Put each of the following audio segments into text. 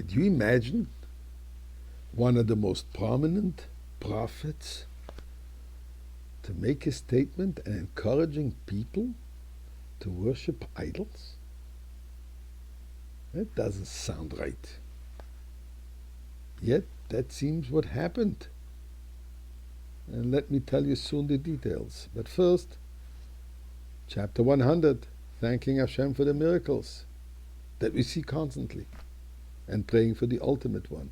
Could you imagine one of the most prominent prophets to make a statement and encouraging people to worship idols? That doesn't sound right. Yet that seems what happened. And let me tell you soon the details. But first, chapter 100, thanking Hashem for the miracles that we see constantly and praying for the ultimate one.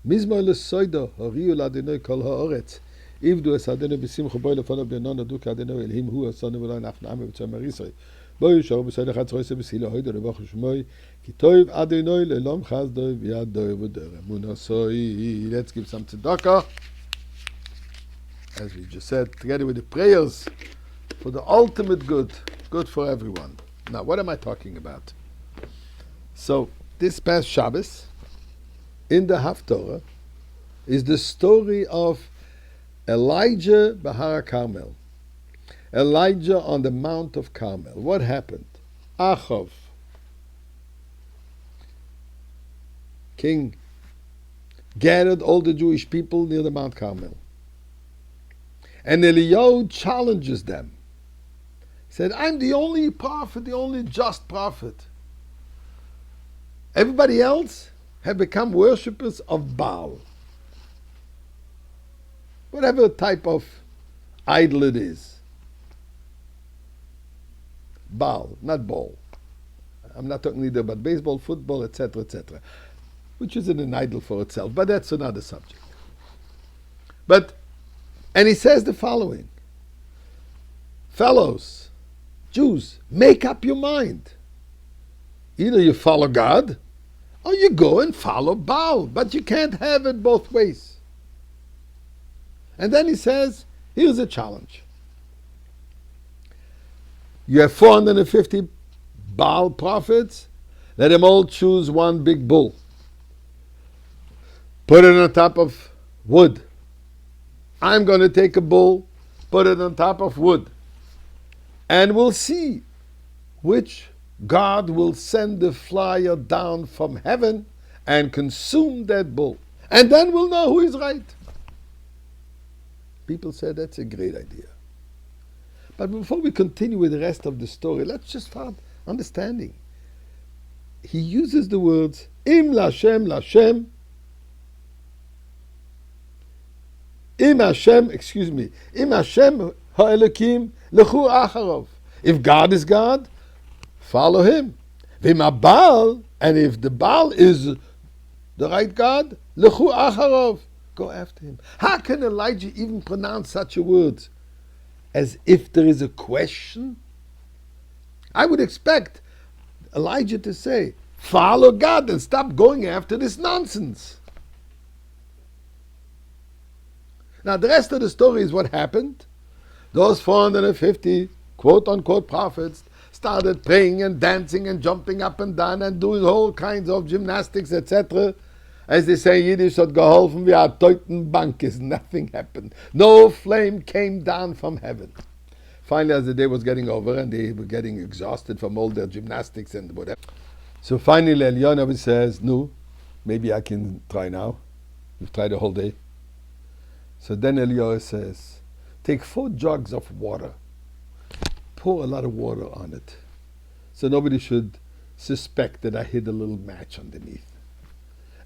Mizmor lesoida hariu ladinoi kol haaretz. Ivdu es adenu b'simcha boi lefanav b'nona duka adenu elhim hu asanu v'lo nafna ame v'tzom arisai. Boi yisharu b'soida chatzroise b'sila hoida revachu shmoi ki toiv adinoi le'lom chazdoi v'yadoi v'dore munasoi. Let's give some tzedakah, as we just said, together with the prayers for the ultimate good for everyone. Now, what am I talking about? So, this past Shabbos, in the Haftorah, is the story of Elijah Bahar Carmel. Elijah on the Mount of Carmel. What happened? Achav, king, gathered all the Jewish people near the Mount Carmel. And Eliyahu challenges them. Said, I'm the only prophet, the only just prophet. Everybody else have become worshippers of Baal. Whatever type of idol it is. Baal, not Baal. I'm not talking either about baseball, football, etc., etc., which isn't an idol for itself, but that's another subject. And he says the following: fellows, Jews, make up your mind. Either you follow God, or you go and follow Baal, but you can't have it both ways. And then he says, here's a challenge. You have 450 Baal prophets, let them all choose one big bull. Put it on top of wood. I'm going to take a bull, put it on top of wood. And we'll see which God will send the fire down from heaven and consume that bull. And then we'll know who is right. People said that's a great idea. But before we continue with the rest of the story, let's just start understanding. He uses the words, Im Lashem Lashem, Im Hashem ha'elokim lechu acharov. If God is God, follow him. V'im Baal, and if the Baal is the right God, lechu acharov, go after him. How can Elijah even pronounce such a word? As if there is a question? I would expect Elijah to say, follow God and stop going after this nonsense. Now, the rest of the story is what happened. Those 450 quote-unquote prophets started praying and dancing and jumping up and down and doing all kinds of gymnastics, etc. As they say in Yiddish, hat geholfen wie a Teutenbankes. Nothing happened. No flame came down from heaven. Finally, as the day was getting over and they were getting exhausted from all their gymnastics and whatever. So finally, Eliyahu says, no, maybe I can try now. We've tried the whole day. So then Eliyahu says, take 4 jugs of water, pour a lot of water on it, so nobody should suspect that I hid a little match underneath.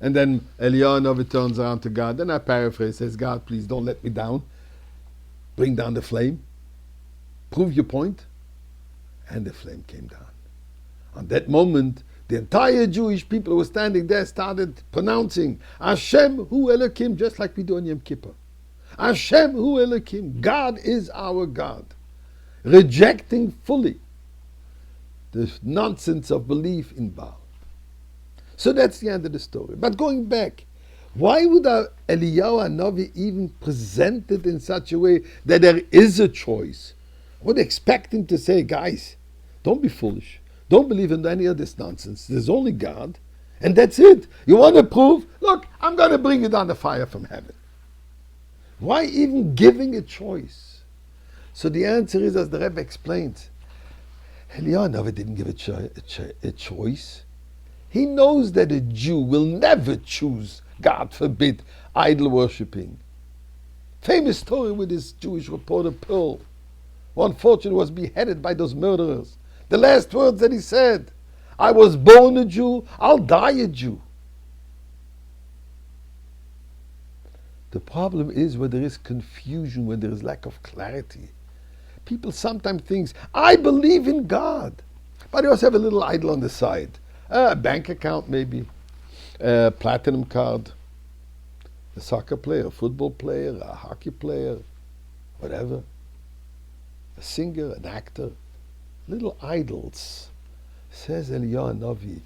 And then Eliyahu turns around to God, then I paraphrase, says, God, please don't let me down. Bring down the flame. Prove your point. And the flame came down. On that moment, the entire Jewish people who were standing there started pronouncing, Hashem hu Elokim, just like we do on Yom Kippur. Hashem hu Elokim, God is our God. Rejecting fully the nonsense of belief in Baal. So that's the end of the story. But going back, why would Eliyahu Hanavi even present it in such a way that there is a choice? I would expect him to say, guys, don't be foolish. Don't believe in any of this nonsense. There's only God, and that's it. You want to prove? Look, I'm going to bring you down the fire from heaven. Why even giving a choice? So the answer is, as the Rebbe explains, Eliyahu Hanavi didn't give a choice. He knows that a Jew will never choose, God forbid, idol worshipping. Famous story with this Jewish reporter Pearl, who unfortunately was beheaded by those murderers. The last words that he said, I was born a Jew, I'll die a Jew. The problem is when there is confusion, when there is lack of clarity. People sometimes think, I believe in God, but they also have a little idol on the side. A bank account maybe, a platinum card, a soccer player, a football player, a hockey player, whatever, a singer, an actor, little idols. Says Eliyahu Navi,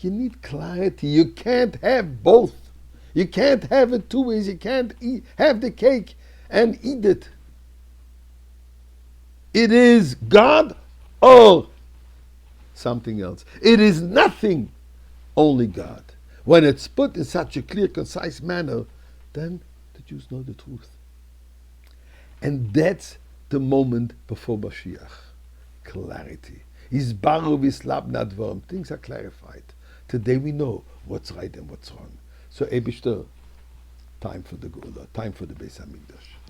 you need clarity. You can't have both. You can't have it two ways. You can't have the cake and eat it. It is God or something else. It is nothing, only God. When it's put in such a clear, concise manner, then the Jews know the truth. And that's the moment before Mashiach. Clarity. Isbaru v'slab nadvarim. Things are clarified. Today we know what's right and what's wrong. So Eibishter, time for the Gula, time for the Beis HaMikdash.